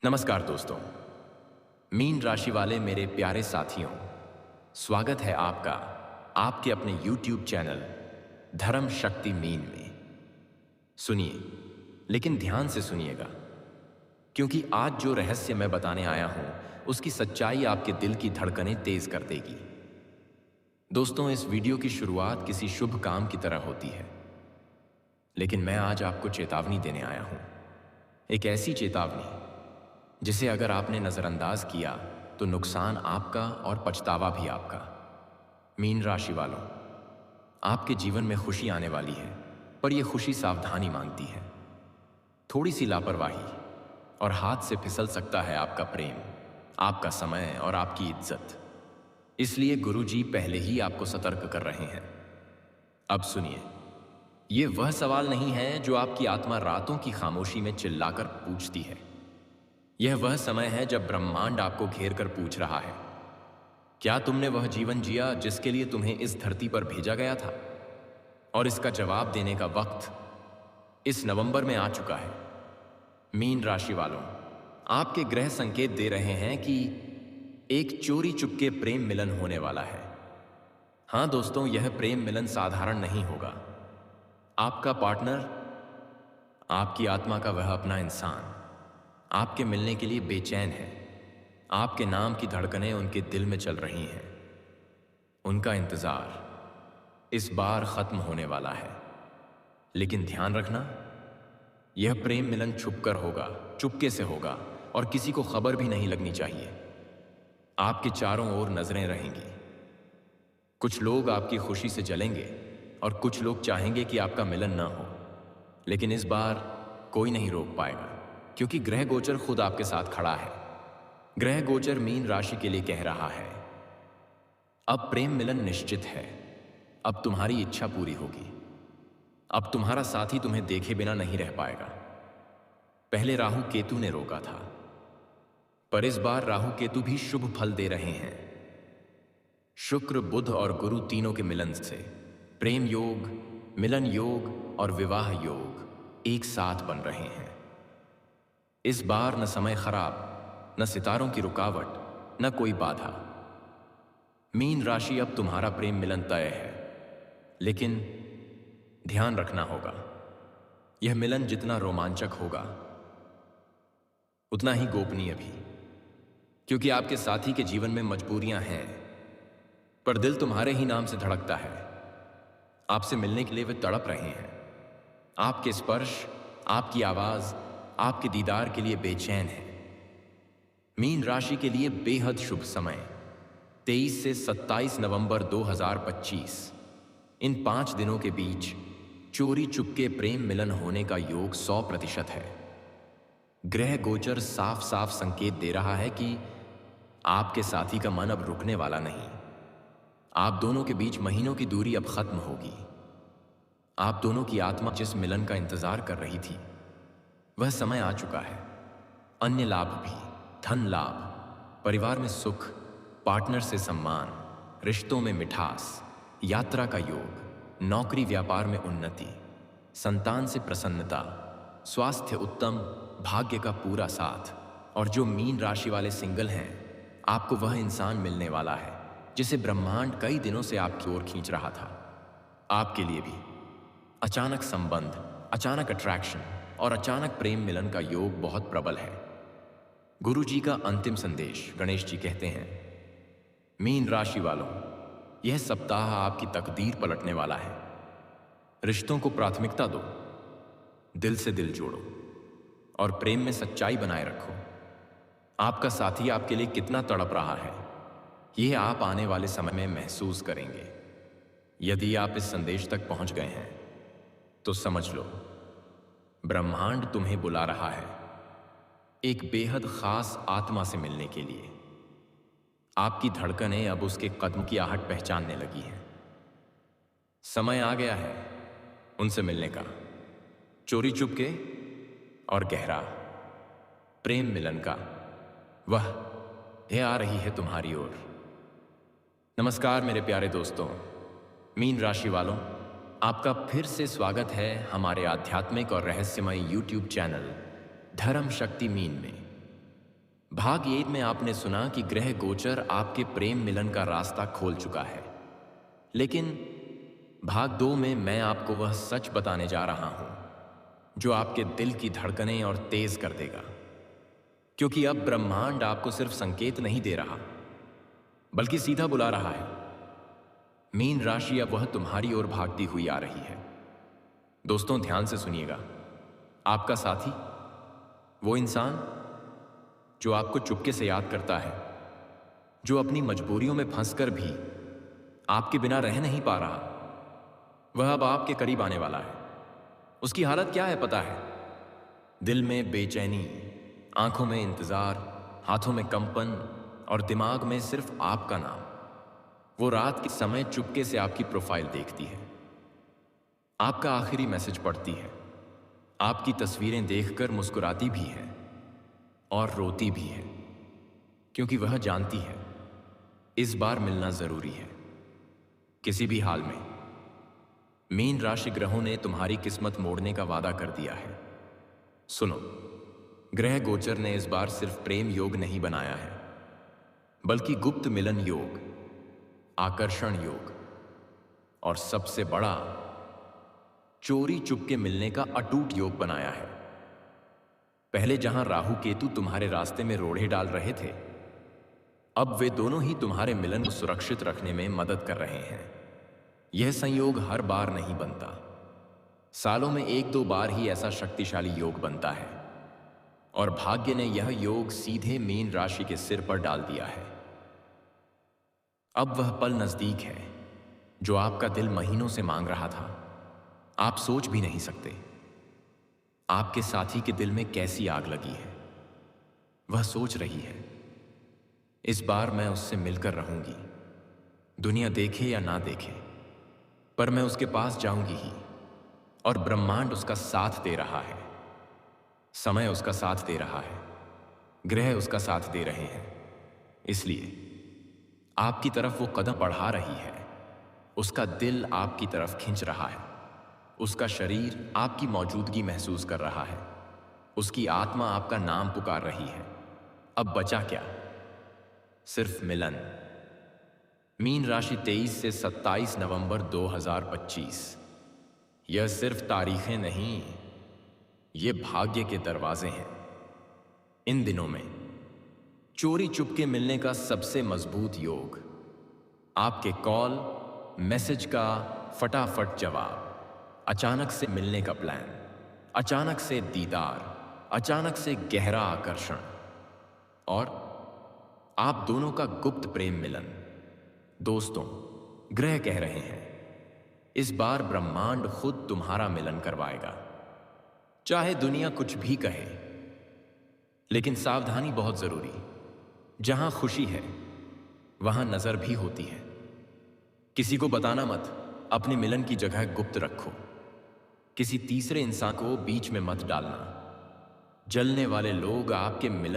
नमस्कार दोस्तों। मीन राशि वाले मेरे प्यारे साथियों, स्वागत है आपका आपके अपने YouTube चैनल धर्म शक्ति मीन में। सुनिए, लेकिन ध्यान से सुनिएगा, क्योंकि आज जो रहस्य मैं बताने आया हूं उसकी सच्चाई आपके दिल की धड़कनें तेज कर देगी। दोस्तों, इस वीडियो की शुरुआत किसी शुभ काम की तरह होती है, लेकिन मैं आज आपको चेतावनी देने आया हूं। एक ऐसी चेतावनी जिसे अगर आपने नजरअंदाज किया तो नुकसान आपका और पछतावा भी आपका। मीन राशि वालों, आपके जीवन में खुशी आने वाली है, पर यह खुशी सावधानी मांगती है। थोड़ी सी लापरवाही और हाथ से फिसल सकता है आपका प्रेम, आपका समय और आपकी इज्जत। इसलिए गुरुजी पहले ही आपको सतर्क कर रहे हैं। अब सुनिए, यह वह सवाल नहीं है जो आपकी आत्मा रातों की खामोशी में चिल्लाकर पूछती है। यह वह समय है जब ब्रह्मांड आपको घेर कर पूछ रहा है, क्या तुमने वह जीवन जिया जिसके लिए तुम्हें इस धरती पर भेजा गया था? और इसका जवाब देने का वक्त इस नवंबर में आ चुका है। मीन राशि वालों, आपके ग्रह संकेत दे रहे हैं कि एक चोरी चुपके प्रेम मिलन होने वाला है। हां दोस्तों, यह प्रेम मिलन साधारण नहीं होगा। आपका पार्टनर, आपकी आत्मा का वह अपना इंसान आपके मिलने के लिए बेचैन है। आपके नाम की धड़कनें उनके दिल में चल रही हैं। उनका इंतजार इस बार खत्म होने वाला है। लेकिन ध्यान रखना, यह प्रेम मिलन छुपकर होगा, चुपके से होगा और किसी को खबर भी नहीं लगनी चाहिए। आपके चारों ओर नजरें रहेंगी। कुछ लोग आपकी खुशी से जलेंगे और कुछ लोग चाहेंगे कि आपका मिलन ना हो, लेकिन इस बार कोई नहीं रोक पाएगा, क्योंकि ग्रह गोचर खुद आपके साथ खड़ा है। ग्रह गोचर मीन राशि के लिए कह रहा है, अब प्रेम मिलन निश्चित है। अब तुम्हारी इच्छा पूरी होगी। अब तुम्हारा साथी तुम्हें देखे बिना नहीं रह पाएगा। पहले राहु केतु ने रोका था, पर इस बार राहु केतु भी शुभ फल दे रहे हैं। शुक्र, बुध और गुरु तीनों के मिलन से प्रेम योग, मिलन योग और विवाह योग एक साथ बन रहे हैं। इस बार न समय खराब, न सितारों की रुकावट, न कोई बाधा। मीन राशि, अब तुम्हारा प्रेम मिलन तय है, लेकिन ध्यान रखना होगा, यह मिलन जितना रोमांचक होगा उतना ही गोपनीय भी, क्योंकि आपके साथी के जीवन में मजबूरियां हैं, पर दिल तुम्हारे ही नाम से धड़कता है। आपसे मिलने के लिए वे तड़प रहे हैं। आपके स्पर्श, आपकी आवाज, आपके दीदार के लिए बेचैन है। मीन राशि के लिए बेहद शुभ समय 23 से 27 नवंबर 2025, इन 5 दिनों के बीच चोरी चुपके प्रेम मिलन होने का योग 100% है। ग्रह गोचर साफ साफ संकेत दे रहा है कि आपके साथी का मन अब रुकने वाला नहीं। आप दोनों के बीच महीनों की दूरी अब खत्म होगी। आप दोनों की आत्मा जिस मिलन का इंतजार कर रही थी, वह समय आ चुका है। अन्य लाभ भी, धन लाभ, परिवार में सुख, पार्टनर से सम्मान, रिश्तों में मिठास, यात्रा का योग, नौकरी व्यापार में उन्नति, संतान से प्रसन्नता, स्वास्थ्य उत्तम, भाग्य का पूरा साथ। और जो मीन राशि वाले सिंगल हैं, आपको वह इंसान मिलने वाला है जिसे ब्रह्मांड कई दिनों से आपकी ओर खींच रहा था। आपके लिए भी अचानक संबंध, अचानक अट्रैक्शन और अचानक प्रेम मिलन का योग बहुत प्रबल है। गुरुजी का अंतिम संदेश, गणेश जी कहते हैं, मीन राशि वालों, यह सप्ताह आपकी तकदीर पलटने वाला है। रिश्तों को प्राथमिकता दो, दिल से दिल जोड़ो और प्रेम में सच्चाई बनाए रखो। आपका साथी आपके लिए कितना तड़प रहा है, यह आप आने वाले समय में महसूस करेंगे। यदि आप इस संदेश तक पहुंच गए हैं तो समझ लो, ब्रह्मांड तुम्हें बुला रहा है एक बेहद खास आत्मा से मिलने के लिए। आपकी धड़कनें अब उसके कदम की आहट पहचानने लगी हैं। समय आ गया है उनसे मिलने का, चोरी चुपके और गहरा प्रेम मिलन का। वह आ रही है तुम्हारी ओर। नमस्कार मेरे प्यारे दोस्तों, मीन राशि वालों, आपका फिर से स्वागत है हमारे आध्यात्मिक और रहस्यमय YouTube चैनल धर्म शक्ति मीन में। भाग 1 में आपने सुना कि ग्रह गोचर आपके प्रेम मिलन का रास्ता खोल चुका है। लेकिन भाग 2 में मैं आपको वह सच बताने जा रहा हूं जो आपके दिल की धड़कनें और तेज कर देगा। क्योंकि अब ब्रह्मांड आपको सिर्फ संकेत नहीं दे रहा, बल्कि सीधा बुला रहा है। मीन राशि अब वह तुम्हारी ओर भागती हुई आ रही है। दोस्तों, ध्यान से सुनिएगा। आपका साथी, वो इंसान जो आपको चुपके से याद करता है, जो अपनी मजबूरियों में फंसकर भी आपके बिना रह नहीं पा रहा, वह अब आपके करीब आने वाला है। उसकी हालत क्या है पता है? दिल में बेचैनी, आंखों में इंतजार, हाथों में कंपन और दिमाग में सिर्फ आपका नाम। वो रात के समय चुपके से आपकी प्रोफाइल देखती है, आपका आखिरी मैसेज पढ़ती है, आपकी तस्वीरें देखकर मुस्कुराती भी है और रोती भी है, क्योंकि वह जानती है इस बार मिलना जरूरी है, किसी भी हाल में। मीन राशि ग्रहों ने तुम्हारी किस्मत मोड़ने का वादा कर दिया है। सुनो, ग्रह गोचर ने इस बार सिर्फ प्रेम योग नहीं बनाया है, बल्कि गुप्त मिलन योग, आकर्षण योग और सबसे बड़ा चोरी चुपके मिलने का अटूट योग बनाया है। पहले जहां राहु केतु तुम्हारे रास्ते में रोड़े डाल रहे थे, अब वे दोनों ही तुम्हारे मिलन को सुरक्षित रखने में मदद कर रहे हैं। यह संयोग हर बार नहीं बनता, सालों में 1-2 बार ही ऐसा शक्तिशाली योग बनता है, और भाग्य ने यह योग सीधे मीन राशि के सिर पर डाल दिया है। अब वह पल नजदीक है जो आपका दिल महीनों से मांग रहा था। आप सोच भी नहीं सकते आपके साथी के दिल में कैसी आग लगी है। वह सोच रही है, इस बार मैं उससे मिलकर रहूंगी, दुनिया देखे या ना देखे, पर मैं उसके पास जाऊंगी ही। और ब्रह्मांड उसका साथ दे रहा है, समय उसका साथ दे रहा है, ग्रह उसका साथ दे रहे हैं। इसलिए आपकी तरफ वो कदम बढ़ा रही है। उसका दिल आपकी तरफ खिंच रहा है, उसका शरीर आपकी मौजूदगी महसूस कर रहा है, उसकी आत्मा आपका नाम पुकार रही है। अब बचा क्या? सिर्फ मिलन। मीन राशि 23 से 27 नवंबर 2025। यह सिर्फ तारीखें नहीं, ये भाग्य के दरवाजे हैं। इन दिनों में चोरी चुपके मिलने का सबसे मजबूत योग, आपके कॉल मैसेज का फटाफट जवाब, अचानक से मिलने का प्लान, अचानक से दीदार, अचानक से गहरा आकर्षण, और आप दोनों का गुप्त प्रेम मिलन। दोस्तों, ग्रह कह रहे हैं इस बार ब्रह्मांड खुद तुम्हारा मिलन करवाएगा। चाहे दुनिया कुछ भी कहे, लेकिन सावधानी बहुत जरूरी। जहां खुशी है वहां नजर भी होती है। किसी को बताना मत, अपने मिलन की जगह गुप्त रखो। किसी तीसरे इंसान को बीच में मत डालना। जलने वाले लोग आपके मिलन